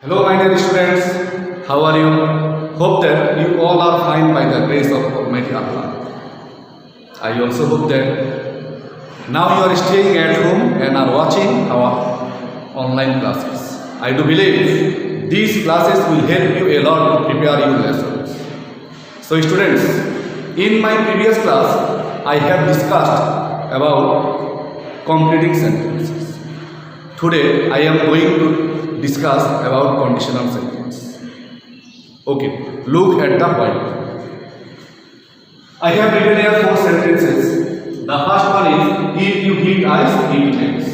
Hello, my dear students. How are you? Hope that you all are fine by the grace of Almighty Allah. I also hope that now you are staying at home and are watching our online classes. I do believe these classes will help you a lot to prepare your lessons. So, students, in my previous class, I have discussed about completing sentences. Today, I am going to discuss about conditional sentence. Okay, look at the point. I have written here 4 sentences. The first one is, if you hit ice, it melts.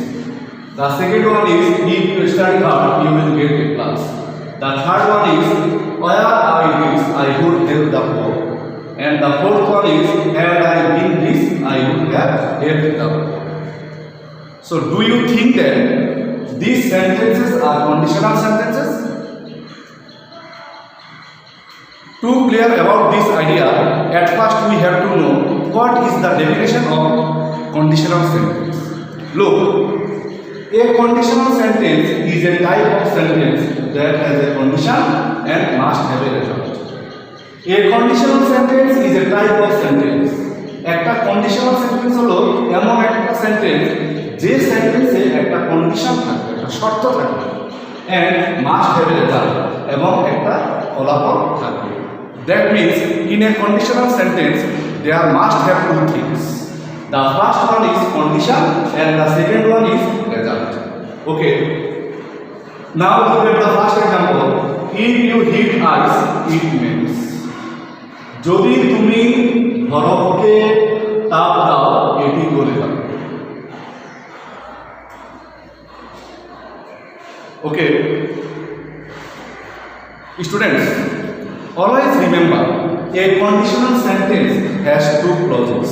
The second one is, if you study hard, you will get a plus. The third one is, where I this, I would help the poor. And the fourth one is, had I been this, I would have helped the poor. So, do you think that these sentences are conditional sentences? To clear about this idea, at first we have to know what is the definition of conditional sentence. Look, a conditional sentence is a type of sentence that has a condition and must have a result. A conditional sentence is a type of sentence. একটা conditional sentence হলো এমন একটা sentence যে সেন্টেন্সে একটা condition থাকবে, একটা শর্ত থাকবে, and must have a result এবং একটা ফলাফল থাকবে. That means in a conditional sentence there must have 2 things. The first one is condition and the second one is result. Okay. Now look at the first example. If you hit ice, it melts. যদি তুমি বরফকে তাপ দাও, এটি গলে যাবে. Okay, students, always remember a conditional sentence has 2 clauses.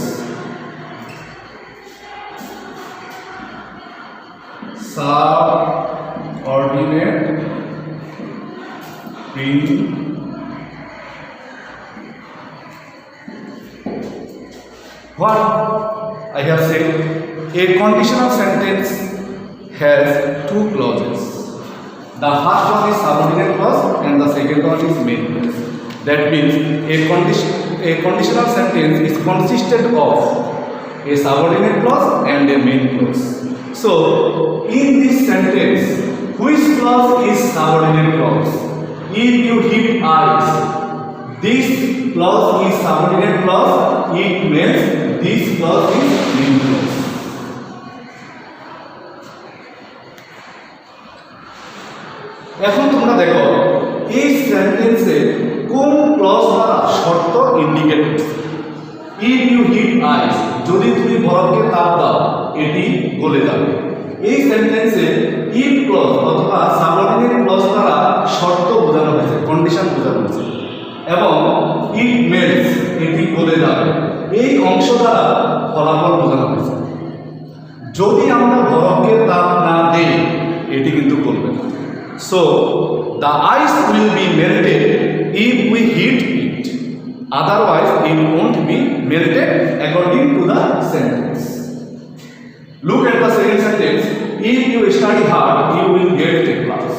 Subordinate what I have said, a conditional sentence has 2 clauses. The first one is subordinate clause and the second one is main clause. That means a conditional sentence is consisted of a subordinate clause and a main clause. So, in this sentence, which clause is subordinate clause? If you hit ice, this clause is subordinate clause. It means this clause is main clause. এখন তোমরা দেখো এই সেন্টেন্সে কোন clause দ্বারা শর্ত indicate করছে। If you hit আইস, যদি তুমি বরফকে তাপ দাও এটি গলে যাবে। এই সেন্টেন্সে ইফ ক্লজ অথবা সাবঅর্ডিনেট ক্লজ দ্বারা শর্ত বোঝানো হয়েছে, কন্ডিশন বোঝানো হয়েছে, এবং ইট মেল্টস, এটি গলে যাবে, এই অংশ দ্বারা ফলাফল বোঝানো হয়েছে। যদি আমরা বরফকে তাপ না দেই এটি কিন্তু গলবে না। So, the ice will be melted if we heat it. Otherwise, it won't be melted according to the sentence. Look at the second sentence. If you study hard, you will get a plus.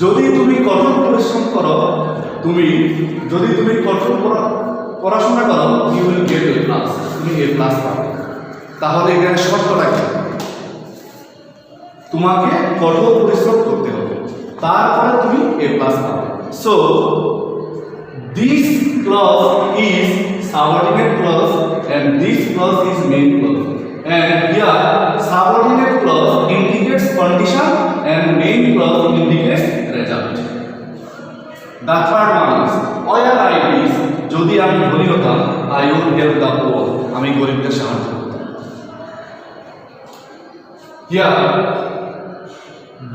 যদি তুমি কঠোর পরিশ্রম করো, যদি তুমি কঠোর পড়াশোনা করো, you will get a plus. তুমি a plus পাবে। তাহলে এখানে শর্তটা কি? তোমাকে কঠোর পরিশ্রম করতে হবে, তারপরে তুমি a plus পাবে। So this clause is subordinate clause and this clause is main clause, and here subordinate clause indicates condition and main clause indicates result. The third one is where I is, যদি আমি ধনী হতাম I would help the poor, আমি গরিবদের সাহায্য করতাম। Here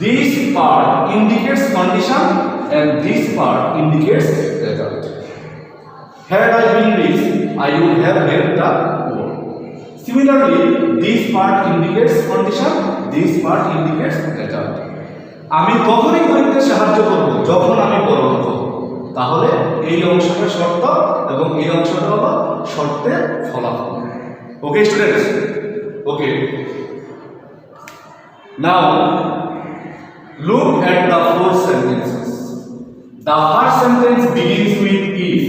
this part indicates condition and this part indicates result. Had I been rich, I would have helped the poor. Similarly, this part indicates condition, this part indicates result. আমি তখনই গরিবদের সাহায্য করব যখন আমি বড় হব। তাহলে এই অংশটা শর্ত এবং এই অংশটা হলো শর্তের ফলাফল। Okay students? Okay. Now look at the 4 sentences. The first sentence begins with if.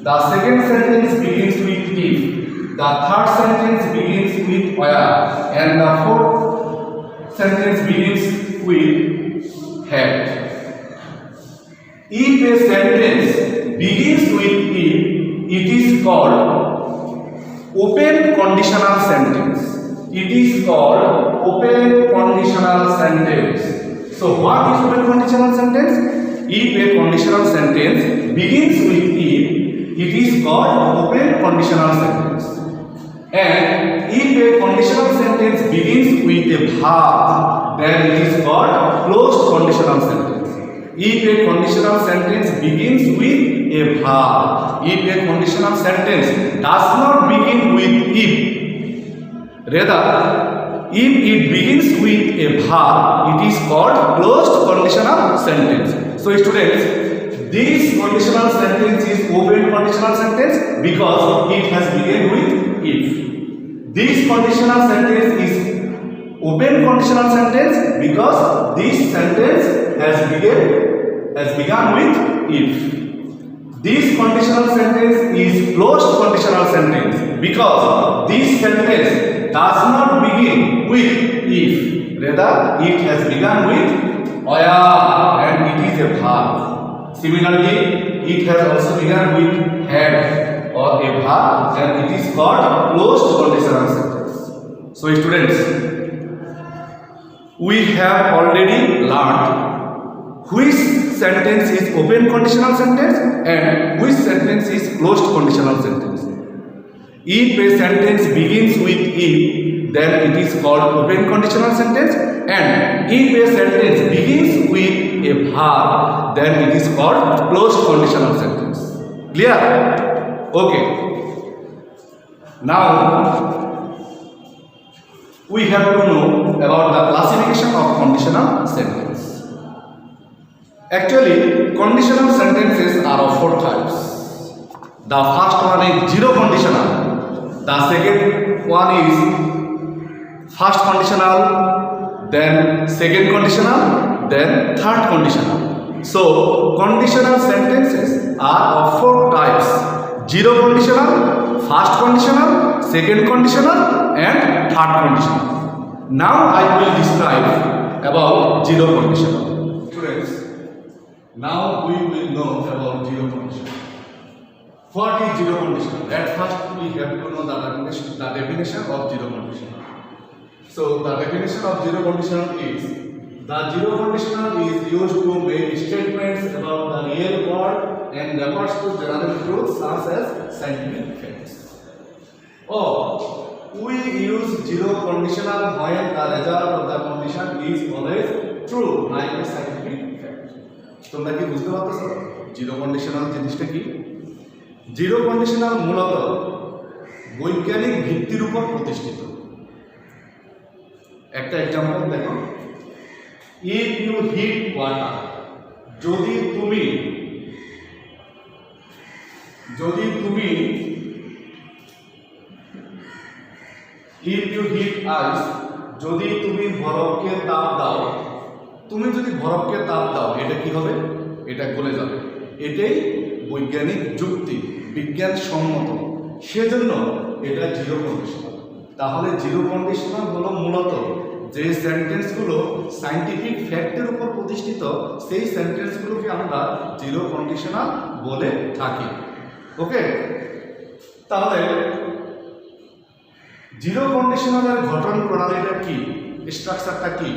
The second sentence begins with if. The third sentence begins with where. And the fourth sentence begins with had. If a sentence begins with if, it is called open conditional sentence. It is called open conditional sentence. So what is open conditional sentence? If a conditional sentence begins with if, it is called open conditional sentence. And if a conditional sentence begins with a verb, then it is called closed conditional sentence. If a conditional sentence begins with a verb, if a conditional sentence does not begin with if, rather if it begins with a verb, it is called closed conditional sentence. So students, this conditional sentence is open conditional sentence because it has begun with if. This conditional sentence is open conditional sentence because this sentence has begun with if. This conditional sentence is closed conditional sentence because this sentence does not begin with if, rather it has begun with where and it is a verb. Similarly, it has also begun with had or a verb and it is called closed conditional sentence. So students, we have already learned which sentence is open conditional sentence and which sentence is closed conditional sentence. If a sentence begins with if, then it is called open conditional sentence, and if a sentence begins with a verb, then it is called closed conditional sentence. Clear? Okay. Now we have to know about the classification of conditional sentence. Actually, conditional sentences are of four types. The first one is zero conditional. The second one is first conditional, then second conditional, then third conditional. So, conditional sentences are of four types: zero conditional, first conditional, second conditional, and third conditional. Now I will describe about zero conditional. Students, now we will know about zero conditional. What is zero conditional? At first we have to know the definition of zero conditional. So the definition of zero conditional is: the zero conditional is used to make statements about the real world and refers to general truths such as scientific facts. Or we use zero conditional when the result of the condition is always true, like a scientific fact. তোমরা কি বুঝতে পারছো zero conditional জিনিসটা কি? Zero conditional মূলত বৈজ্ঞানিক ভিত্তির উপর প্রতিষ্ঠিত। একটা एग्जांपल দেখো, if you heat water, যদি তুমি if you heat ice, যদি তুমি বরফকে তাপ দাও, তুমি যদি বরফকে তাপ দাও এটা কি হবে? এটা গলে যাবে। এটাই বৈজ্ঞানিক যুক্তি, বিজ্ঞানসম্মত, সেজন্য এটা জিরো কন্ডিশনাল। তাহলে জিরো কন্ডিশনাল হলো মূলত যে সেন্টেন্সগুলো সায়েন্টিফিক ফ্যাক্টের উপর প্রতিষ্ঠিত, সেই সেন্টেন্সগুলোকে আমরা জিরো কন্ডিশনাল বলে থাকি। ওকে, তাহলে জিরো কন্ডিশনালের গঠন প্রণালীটা কি, স্ট্রাকচারটা কি?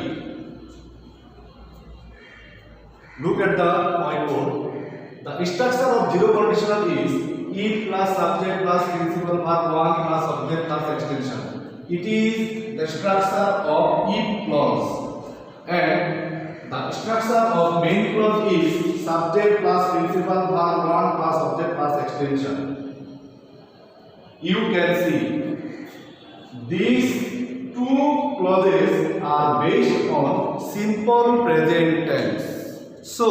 Look at the whiteboard. The structure of zero conditional is if plus subject plus principal verb 1 plus object plus extension. It is the structure of if clause, and the structure of main clause is subject plus principal verb 1 plus object plus extension. You can see these two clauses are based on simple present tense. So,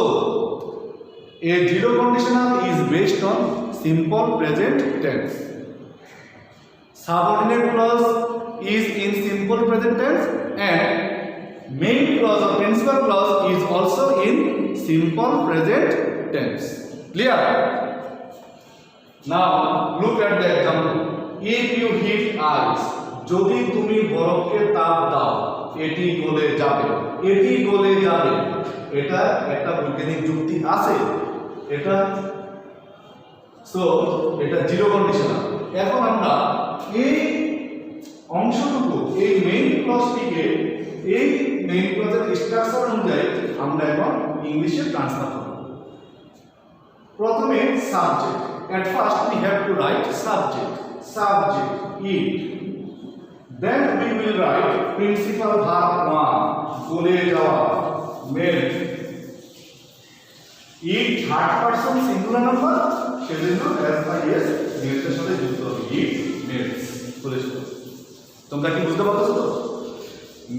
a zero conditional is based on simple present tense. Subordinate clause is in simple present tense and main clause or principal clause is also in simple present tense. Clear? Now look at the example. If you heat ice, যদি তুমি বরফকে তাপ দাও এটি গলে যাবে, এটি গলে যাবে। এটা একটা বৈজ্ঞানিক যুক্তি আছে, এটা সো এটা জিরো কন্ডিশনাল। এখন আমরা এই অংশটুকু এই মেইন ক্লজটিকে এই মেইন ক্লজের স্ট্রাকচার অনুযায়ী আমরা এখন ইংলিশে ট্রান্সফার করব। প্রথমে subject, at first we have to write subject it, then we will write principal verb 1 গলে যাওয়া melt, it third person singular number সেজন্য as by s মেল্টের সাথে যুক্ত হবে, it melts। তোমরা কি বুঝতে পারছো তো?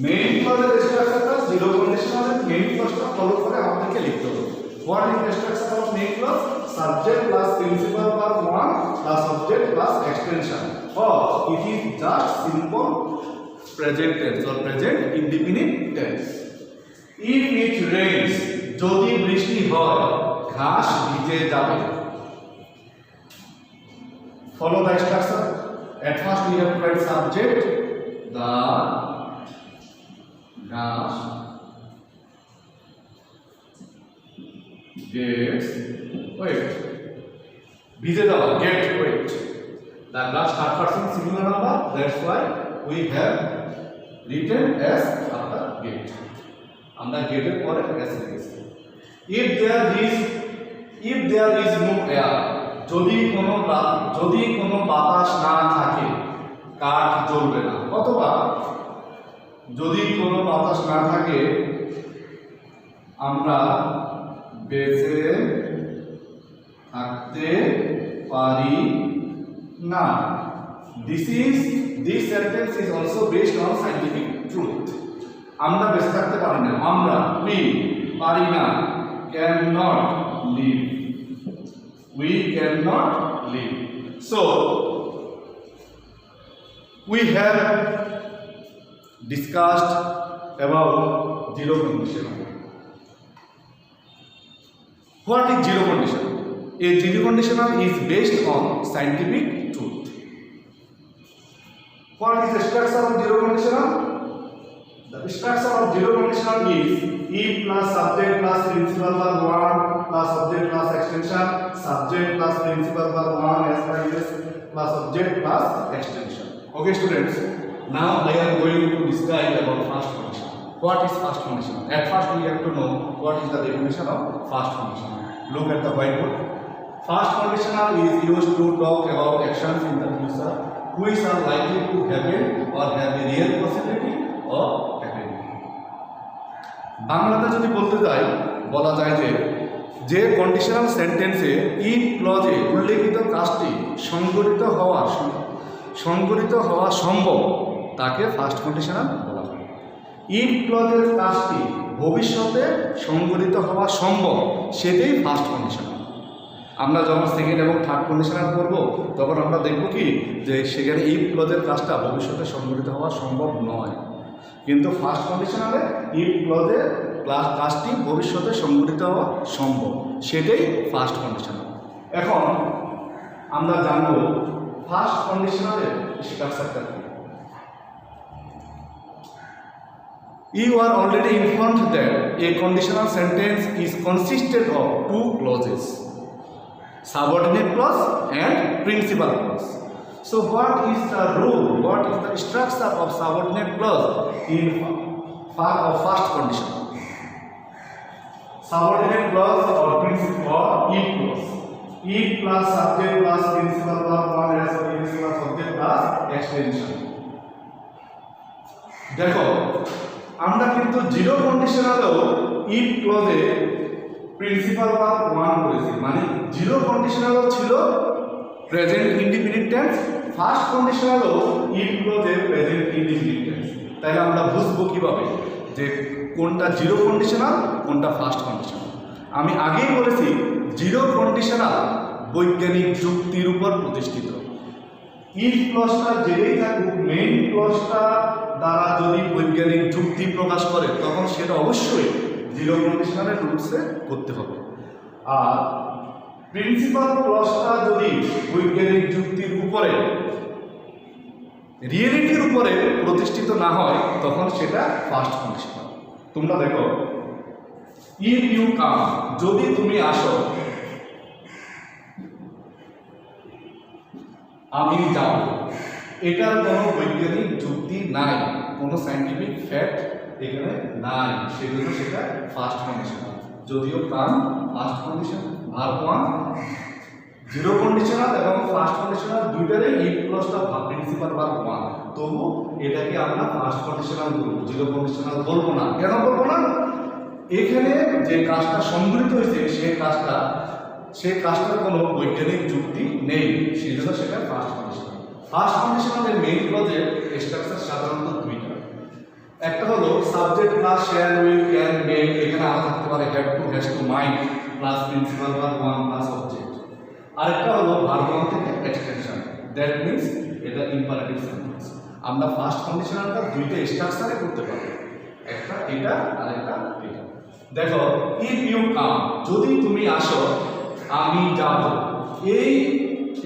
মেইন ক্লজের স্ট্রাকচারটা জিরো কন্ডিশনাল, মেইন ক্লজটা ফলো করে আমাদেরকে লিখতে হবে। What is the structure of main clause? Subject plus principal verb 1 plus object plus extension, or it is just simple present tense or present indefinite tense. If it rains, যদি বৃষ্টি হয় ঘাস ভিজে যাবে। Follow the structure. At first we have to write subject, the grass gets wet, ভিজে যাওয়া get wet, the grass third person singular number, that's why we have written as after get, আমরা get এর পরে as লিখেছি। if there is no air, যদি কোনো বাতাস না থাকে কাঠ জ্বলবে না, অথবা যদি কোনো বাতাস না থাকে আমরা বেঁচে থাকতে পারি না। This sentence is also based on scientific truth. আমরা বেঁচে থাকতে পারি না, আমরা we পারি না, cannot live, we cannot live. So we have discussed about zero condition. What is zero condition? A zero conditional is based on scientific truth. What is the structure of zero conditional? The structure of zero conditional is if plus subject plus principal verb 1 plus subject plus extension, subject plus principal verb 1 as well as plus subject plus extension. Okay students, now I am going to describe about first condition. What is first condition? At first we have to know what is the definition of first condition. Look at the whiteboard. First conditional is used to talk about actions in the future which are likely to happen or have a real possibility of happening. বাংলাতে যদি বলতে যাই বলা যায় যে conditional সেন্টেন্সে if ক্লজে উল্লেখিত কাজটি সংঘটিত হওয়া সম্ভব তাকে ফার্স্ট কন্ডিশনাল বলা হয়। ইফ ক্লজের কাজটি ভবিষ্যতে সংঘটিত হওয়া সম্ভব সেটাই ফার্স্ট কন্ডিশনাল। আমরা যখন সেকেন্ড এবং থার্ড কন্ডিশনাল করব তখন আমরা দেখব কি যে সেখানে ইফ ক্লজের কাজটা ভবিষ্যতে সংঘটিত হওয়া সম্ভব নয়, কিন্তু ফার্স্ট কন্ডিশনালে ইফ ক্লজের কাজটি ভবিষ্যতে সংঘটিত হওয়া সম্ভব সেটাই ফার্স্ট কন্ডিশনাল। এখন আমরা জানব ফার্স্ট কন্ডিশনালের স্ট্রাকচারটা কি। You are already informed that a conditional sentence is consisted of two clauses, subordinate clause and principal clause. So what is the rule, what is the structure of subordinate clause in first condition? Subordinate clause or principal or if clause. If plus subject plus principal verb 1 as principal subject plus extension. দেখো আমরা কিন্তু zero কন্ডিশনালেও if ক্লজে principal verb 1 করেছি, মানে zero কন্ডিশনালও ছিল present indefinite tense, first কন্ডিশনালও ইফ ক্লজে প্রেজেন্ট ইনডিফিনিট টেন্স। তাহলে আমরা বুঝবো কিভাবে যে কোনটা জিরো কন্ডিশনাল কোনটা ফার্স্ট কন্ডিশনাল। আমি আগেই বলেছি জিরো কন্ডিশনাল বৈজ্ঞানিক যুক্তির উপর প্রতিষ্ঠিত, ইফ ক্লজটা যেটাই থাকুক মেইন ক্লজটা দ্বারা যদি বৈজ্ঞানিক যুক্তি প্রকাশ করে তখন সেটা অবশ্যই জিরো কন্ডিশনালের রুলসে করতে হবে। আর প্রিন্সিপাল ক্লজটা যদি বৈজ্ঞানিক যুক্তির উপরে রিয়েলিটির উপরে প্রতিষ্ঠিত না হয় তখন সেটা ফার্স্ট কন্ডিশনাল। তোমরা দেখো, ইফ ইউ কাম, যদি তুমি আসো, আমি যাব, এটার কোনো বৈজ্ঞানিক যুক্তি নাই, কোনো সায়েন্টিফিক ফ্যাক্ট এখানে নাই, সেজন্য সেটা ফার্স্ট কন্ডিশনাল। যদিও come first condition, verb one zero conditional এবং ফার্স্ট কন্ডিশনাল দুইটারই ইফ ক্লজটা প্রিন্সিপাল ভার্ব ওয়ান, তবু এটাকে আমরা ফার্স্ট কন্ডিশনাল বলবো, জিরো কন্ডিশনাল বলবো না। কেন বলবো না? এখানে যে কাজটা সংগৃহীত হয়েছে সেই কাজটার কোনো বৈজ্ঞানিক যুক্তি নেই, সেই জন্য সেটা ফার্স্ট কন্ডিশনাল। ফার্স্ট কন্ডিশনালের মেইন ক্লজের স্ট্রাকচার সাধারণত দুইটা। একটা হলো subject plus shall, will, can, may, এখানে আরো থাকতে পারে have to, has to, mind plus principal verb one plus object. আরেকটা হলো ভার্ব ওয়ান থেকে এক্সটেনশন, দ্যাট মিন্স এটা ইম্পারেটিভ সেন্টেন্স। আমরা ফার্স্ট কন্ডিশনালটা দুইটা স্ট্রাকচারে করতে পারি, একটা এটা আর একটা এটা। দেখো, ইফ ইউ কাম, যদি তুমি আসো, আমি যাব, এই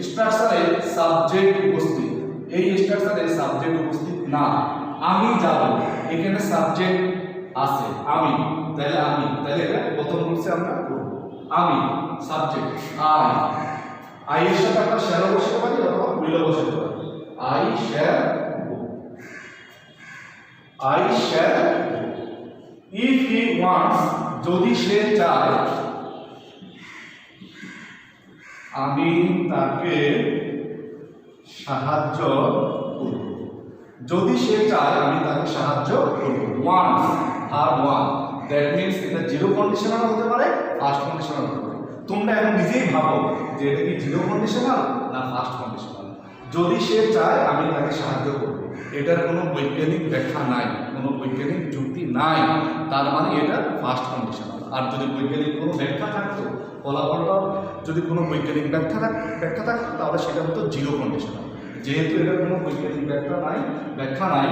স্ট্রাকচারে সাবজেক্ট উপস্থিত, এই স্ট্রাকচারে সাবজেক্ট উপস্থিত না। আমি যাব, এখানে সাবজেক্ট আছে আমি, তাহলে এটা প্রথম রুলসে আমরা করব। আমি সাবজেক্ট, আই এর সাথে আমরা শ্যাল বসাতে পারি অথবা উইল বসাতে পারি। I shall if he wants, যদি সে চায়, আমি তাকে সাহায্য করব। যদি সে চায় আমি তাকে সাহায্য করব। Wants verb one, that means এটা জিরো কন্ডিশনাল হতে পারে, ফার্স্ট কন্ডিশনাল হতে পারে। তোমরা এখন নিজেই ভাবো যে এটা কি জিরো কন্ডিশনাল না ফার্স্ট কন্ডিশনাল। যদি সে চায় আমি তাকে সাহায্য করব, এটার কোনো বৈজ্ঞানিক ব্যাখ্যা নাই, কোনো বৈজ্ঞানিক যুক্তি নাই, তার মানে এটা ফার্স্ট কন্ডিশনাল। আর যদি বৈজ্ঞানিক কোনো ব্যাখ্যা থাকতো, ফলাফলটা যদি কোনো বৈজ্ঞানিক ব্যাখ্যা থাকতো তাহলে সেটা হতো জিরো কন্ডিশনাল। যেহেতু এটার কোনো বৈজ্ঞানিক ব্যাখ্যা নাই,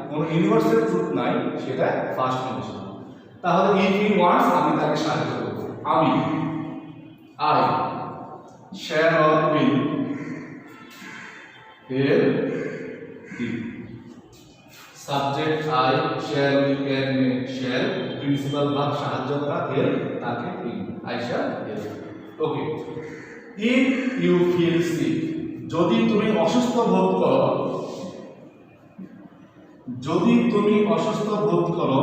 কোনো ইউনিভার্সাল ট্রুথ নাই, সেটা ফার্স্ট কন্ডিশনাল। তাহলে ইফ হি ওয়ান্টস, আমি তাকে সাহায্য করব। আমি, I shall or will help him. Subject I, shall, will, can, may, shall, principal verb সাহায্য করা, হেল্প, তাকে him, I shall help. Okay, if you feel sick, যদি তুমি অসুস্থ বোধ করো, যদি তুমি অসুস্থ বোধ করো,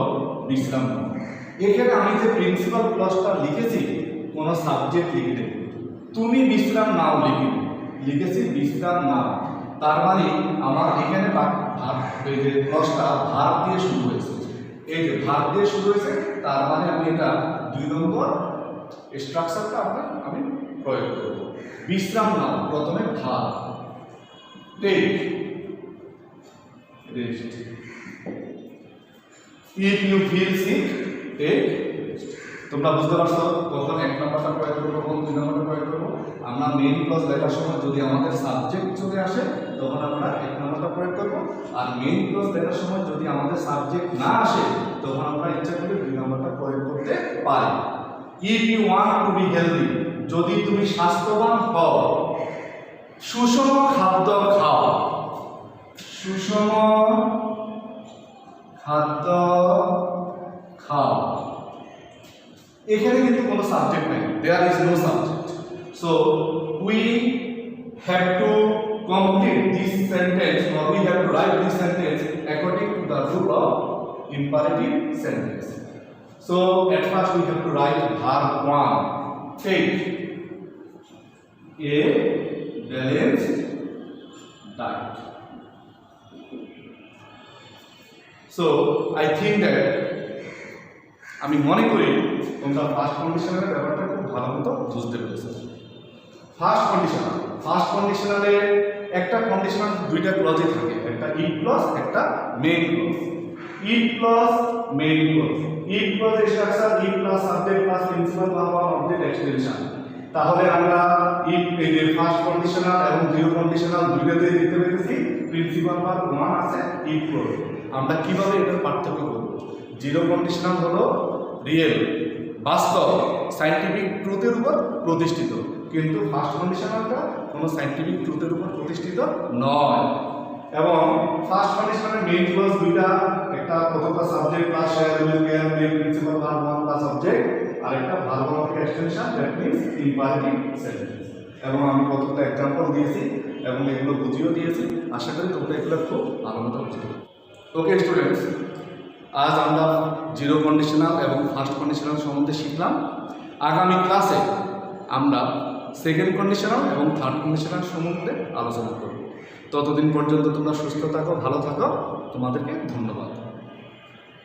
বিশ্রাম নাও। এখানে আমি যে প্রিন্সিপাল ক্লজটা লিখেছি কোনো সাবজেক্ট লিখে, তুমি বিশ্রাম নাও লিখেছি বিশ্রাম নাও, তার মানে আমার এখানে এই যে ক্লজটা ভার্ব দিয়ে শুরু হয়েছে, এই যে ভার্ব দিয়ে শুরু হয়েছে, তার মানে আমি এটা 2 নম্বর স্ট্রাকচারটা আমি প্রয়োগ করব। বিশ্রাম নাও, প্রথমে verb, take rest. If you feel sick, take rest. তোমরা বুঝতে পারছো কখন 1 নম্বরটা প্রয়োগ করবো, কখন 2 নম্বরটা প্রয়োগ করবো। আমরা মেইন ক্লজ লেখার সময় যদি আমাদের সাবজেক্ট চলে আসে তখন আমরা 1 নম্বরটা প্রয়োগ করবো, আর মেইন ক্লজ লেখার সময় যদি আমাদের সাবজেক্ট না আসে তখন আমরা ইচ্ছা করে 2 নম্বরটা প্রয়োগ করতে পারি। If you want to be healthy, যদি তুমি স্বাস্থ্যবান হও, সুষম খাদ্য খাও, সুষম খাদ্য খাও। এখানে কিন্তু কোনো সাবজেক্ট নাই, there is no subject, so we have to complete this sentence or we have to write this sentence according to the rule of imperative sentence. So at first we have to write verb 1, take a balanced diet. So I think that আমি মনে করি তোমরা first কন্ডিশনালের ব্যাপারটা খুব ভালো মতো বুঝতে পেরেছো। ফার্স্ট কন্ডিশনালে একটা কন্ডিশনাল দুইটা ক্লজে থাকে, একটা ইফ ক্লজ, একটা main clause. If clause, main clause. If clause structure if plus subject plus principal verb object extension. তাহলে আমরা ইফ এই যে ফার্স্ট কন্ডিশনাল এবং জিরো কন্ডিশনাল দুইটাতেই দেখতে পেয়েছি প্রিন্সিপাল ভার্ব ওয়ান আছে ইফ ক্লোজ। আমরা কিভাবে এটার পার্থক্য করব? জিরো কন্ডিশনাল হলো রিয়েল, বাস্তব, সায়েন্টিফিক ট্রুথের উপর প্রতিষ্ঠিত, কিন্তু ফার্স্ট কন্ডিশনালটা কোনো সায়েন্টিফিক ট্রুথের উপর প্রতিষ্ঠিত নয়। এবং ফার্স্ট কন্ডিশনালের মেইন ক্লজ দুইটা, একটা প্রথমটা subject plus shall will can দিয়ে principal verb one plus object, আর একটা verb of extension that means imperative sentence. এবং আমি কতটা এক্সাম্পল দিয়েছি এবং এগুলো বুঝিয়েও দিয়েছি, আশা করি তোমরা এগুলো খুব আনন্দ বুঝতে। ওকে স্টুডেন্টস, আজ আমরা জিরো কন্ডিশনাল এবং ফার্স্ট কন্ডিশনাল সম্বন্ধে শিখলাম। আগামী ক্লাসে আমরা সেকেন্ড কন্ডিশনাল এবং থার্ড কন্ডিশনাল সম্বন্ধে আলোচনা করব। ততদিন পর্যন্ত তোমরা সুস্থ থাকো, ভালো থাকো, তোমাদেরকে ধন্যবাদ।